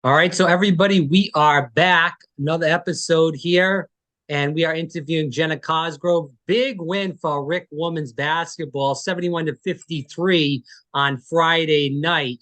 All right, so everybody, we are back. Another episode here, and we are interviewing Jenna Cosgrove. Big win for Rick women's basketball, 71 to 53 on Friday night.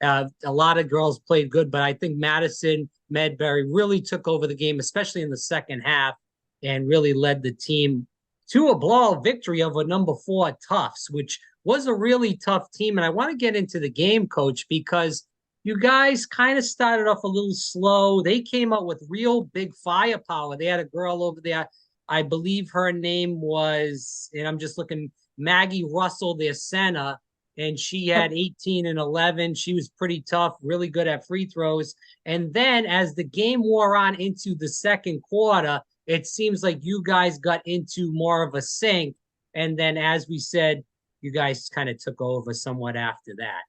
A lot of girls played good, but I think Madison Medbury really took over the game, especially in the second half, and really led the team to a blowout victory over number 4 Tufts, which was a really tough team. And I want to get into the game, coach, because you guys kind of started off a little slow. They came out with real big firepower. They had a girl over there. I believe her name was, and I'm just looking, Maggie Russell, their center, and she had 18 and 11. She was pretty tough, really good at free throws. And then as the game wore on into the second quarter, it seems like you guys got into more of a sync. And then, as we said, you guys kind of took over somewhat after that.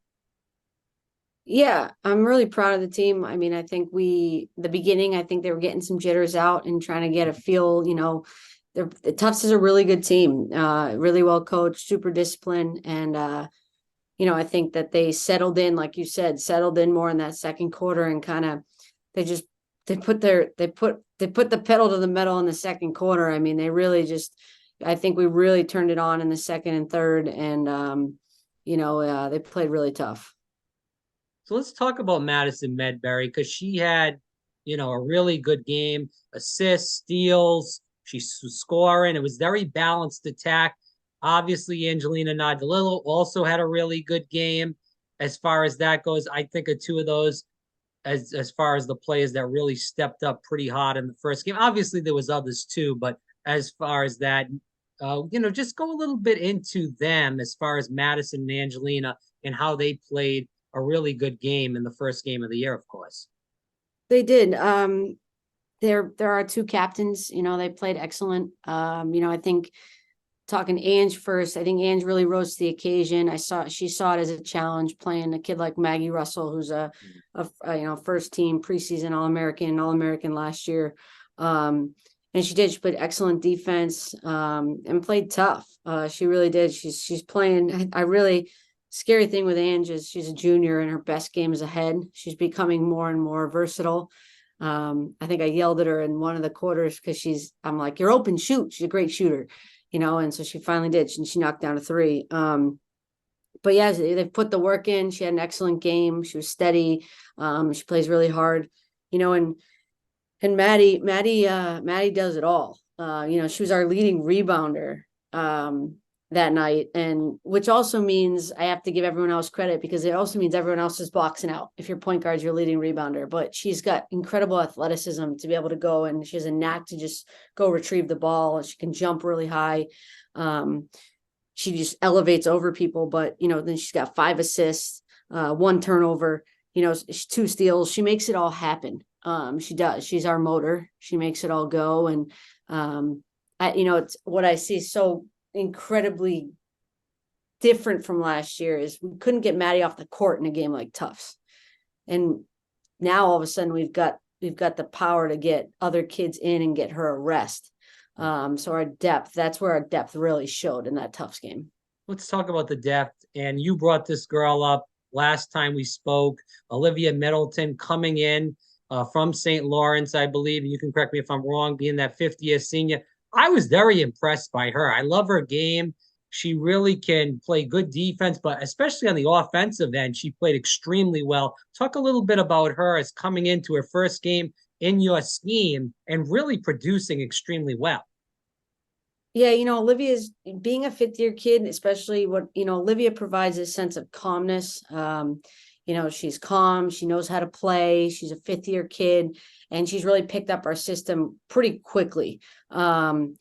Yeah, I'm really proud of the team. I mean, I think the beginning, I think they were getting some jitters out and trying to get a feel, the Tufts is a really good team, really well coached, super disciplined. And, I think that they settled in, like you said, settled in more in that second quarter and kind of, they just, they put the pedal to the metal in the second quarter. I mean, I think we really turned it on in the second and third and, they played really tough. So let's talk about Madison Medbury because she had, a really good game, assists, steals. She's scoring. It was very balanced attack. Obviously, Angelina Nardilillo also had a really good game. As far as that goes, I think of two of those as far as the players that really stepped up pretty hard in the first game. Obviously, there was others too, but as far as that, just go a little bit into them as far as Madison and Angelina and how they played a really good game in the first game of the year, of course. They did. There are two captains, they played excellent. I think talking Ange first, I think Ange really rose to the occasion. She saw it as a challenge playing a kid like Maggie Russell, who's a first team preseason All-American last year. And she played excellent defense, and played tough. She really did. She's playing, scary thing with Ange is she's a junior and her best game is ahead. She's becoming more and more versatile. I think I yelled at her in one of the quarters because I'm like, you're open, shoot. She's a great shooter, and so she finally did. She knocked down a three. But yeah, they've put the work in. She had an excellent game. She was steady. She plays really hard, and Maddie does it all. She was our leading rebounder that night, and which also means I have to give everyone else credit because it also means everyone else is boxing out. If your point guard's your leading rebounder, but she's got incredible athleticism to be able to go, and she has a knack to just go retrieve the ball. She can jump really high. She just elevates over people, but then she's got 5 assists, 1 turnover, 2 steals. She makes it all happen. She does. She's our motor. She makes it all go, and it's what I see so incredibly different from last year is we couldn't get Maddie off the court in a game like Tufts, and now all of a sudden we've got the power to get other kids in and get her a rest. So that's where our depth really showed in that Tufts game. Let's talk about the depth. And you brought this girl up last time we spoke, Olivia Middleton, coming in from St. Lawrence, I believe. And you can correct me if I'm wrong, being that 50th senior. I was very impressed by her. I love her game. She really can play good defense, but especially on the offensive end, she played extremely well. Talk a little bit about her as coming into her first game in your scheme and really producing extremely well. Yeah, Olivia's being a 5th-year kid, especially Olivia provides a sense of calmness. She's calm, she knows how to play, she's a 5th-year kid, and she's really picked up our system pretty quickly.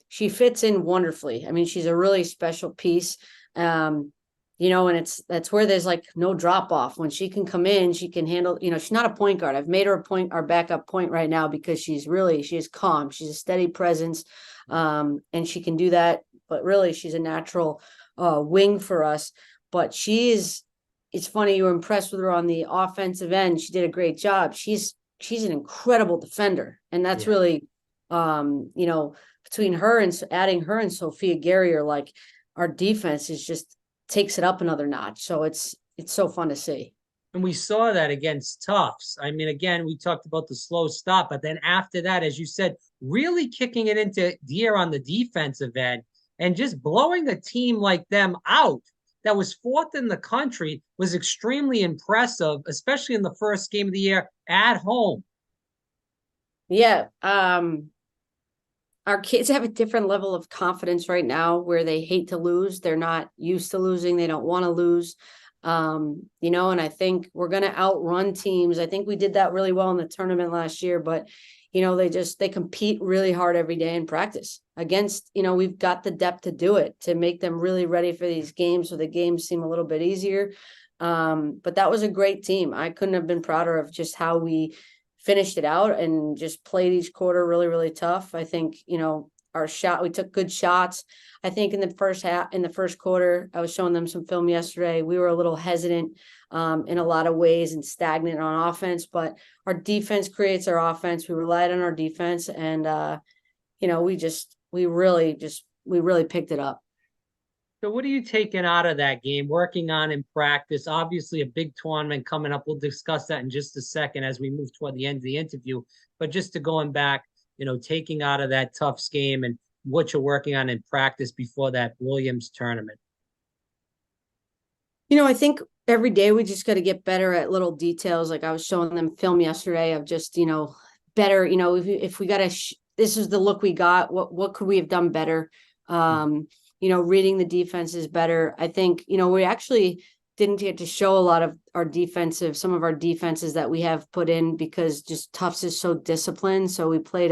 She fits in wonderfully. I mean, she's a really special piece. And that's where there's like no drop off. When she can come in, she can handle, she's not a point guard. I've made her our backup point right now because she is calm. She's a steady presence. And she can do that, but really she's a natural wing for us. But it's funny, you were impressed with her on the offensive end. She did a great job. She's an incredible defender. And that's really, between her and adding her and Sophia Gary, are like our defense is just takes it up another notch. So it's so fun to see. And we saw that against Tufts. I mean, again, we talked about the slow stop, but then after that, as you said, really kicking it into gear on the defensive end and just blowing a team like them out that was fourth in the country was extremely impressive, especially in the first game of the year at home. Yeah. Our kids have a different level of confidence right now where they hate to lose. They're not used to losing. They don't want to lose. And I think we're going to outrun teams. I think we did that really well in the tournament last year, but they compete really hard every day in practice against, we've got the depth to do it, to make them really ready for these games. So the games seem a little bit easier. But that was a great team. I couldn't have been prouder of just how we finished it out and just played each quarter really, really tough. I think, we took good shots. I think in the first quarter, I was showing them some film yesterday. We were a little hesitant in a lot of ways and stagnant on offense, but our defense creates our offense. We relied on our defense, and we really picked it up. So what are you taking out of that game, working on in practice? Obviously, a big tournament coming up. We'll discuss that in just a second as we move toward the end of the interview. But just to going back, taking out of that Tufts game and what you're working on in practice before that Williams tournament. I think every day we just got to get better at little details. Like I was showing them film yesterday of just, better, if we got this is the look we got, what could we have done better? Reading the defenses better. I think, we actually didn't get to show a lot of some of our defenses that we have put in because just Tufts is so disciplined. So we played,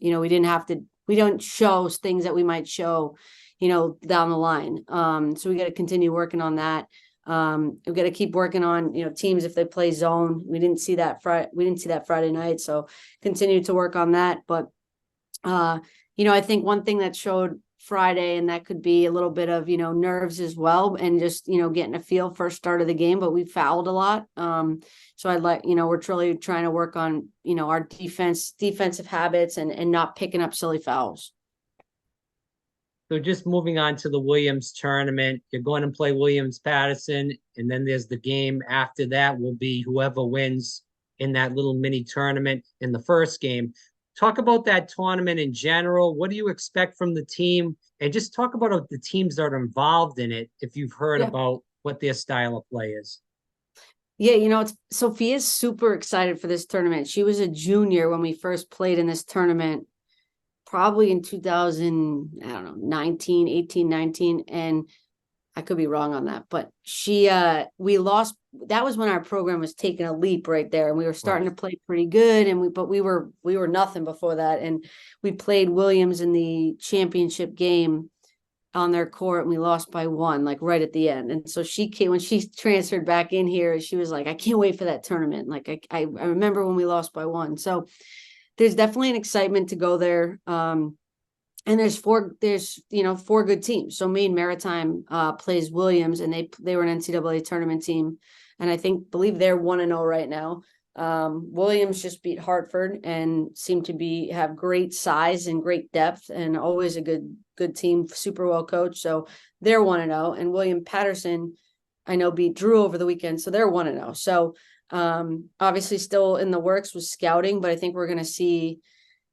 we don't show things that we might show, down the line. So we got to continue working on that. We've got to keep working on, teams if they play zone. We didn't see that Friday night. So continue to work on that. But, I think one thing that showed Friday, and that could be a little bit of, nerves as well, and just, getting a feel first start of the game, but we fouled a lot. So we're truly trying to work on, our defensive habits and not picking up silly fouls. So just moving on to the Williams tournament, you're going to play Williams-Paterson, and then there's the game after that will be whoever wins in that little mini tournament in the first game. Talk about that tournament in general. What do you expect from the team? And just talk about the teams that are involved in it, if you've heard about what their style of play is. Yeah, Sophia's super excited for this tournament. She was a junior when we first played in this tournament, probably in 18, 19. And I could be wrong on that, but we lost. That was when our program was taking a leap right there, and we were starting to play pretty good. But we were nothing before that. And we played Williams in the championship game on their court, and we lost by 1, like right at the end. And so when she transferred back in here, she was like, I can't wait for that tournament. Like I remember when we lost by 1. So there's definitely an excitement to go there. And there's 4 good teams. So Maine Maritime plays Williams, and they were an NCAA tournament team, and believe they're 1-0 right now. Williams just beat Hartford and seem to have great size and great depth, and always a good team, super well coached. So they're 1-0, and Williams-Paterson, I know, beat Drew over the weekend, so they're 1-0. So obviously still in the works with scouting, but I think we're going to see.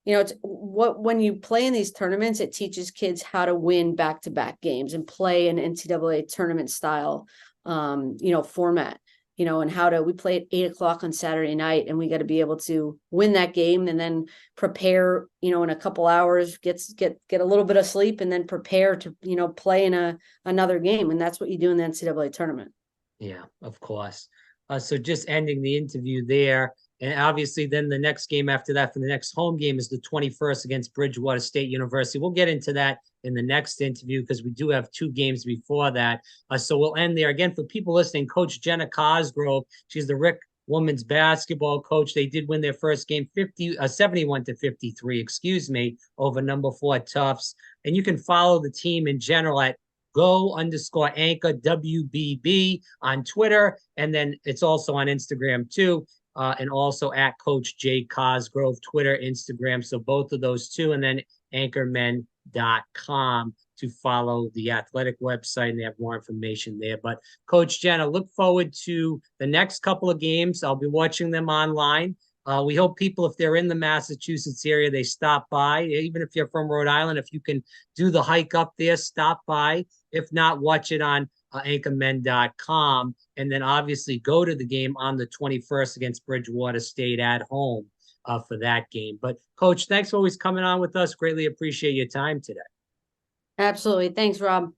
When you play in these tournaments, it teaches kids how to win back-to-back games and play an NCAA tournament style, format, and we play at 8:00 on Saturday night, and we got to be able to win that game and then prepare, in a couple hours, get a little bit of sleep, and then prepare to, play in another game. And that's what you do in the NCAA tournament. Yeah, of course. So just ending the interview there. And obviously, then the next game after that for the next home game is the 21st against Bridgewater State University. We'll get into that in the next interview because we do have 2 games before that. So we'll end there. Again, for people listening, Coach Jenna Cosgrove, she's the Rick women's basketball coach. They did win their first game 71-53, over number 4 Tufts. And you can follow the team in general at go_anchor WBB on Twitter. And then it's also on Instagram too. And also at Coach J Cosgrove, Twitter, Instagram. So both of those 2, and then anchormen.com. to follow the athletic website, and they have more information there. But Coach Jenna, look forward to the next couple of games. I'll be watching them online. We hope people, if they're in the Massachusetts area, they stop by. Even if you're from Rhode Island, if you can do the hike up there, stop by. If not, watch it on anchormen.com. And then obviously go to the game on the 21st against Bridgewater State at home for that game. But Coach, thanks for always coming on with us. Greatly appreciate your time today. Absolutely. Thanks, Rob.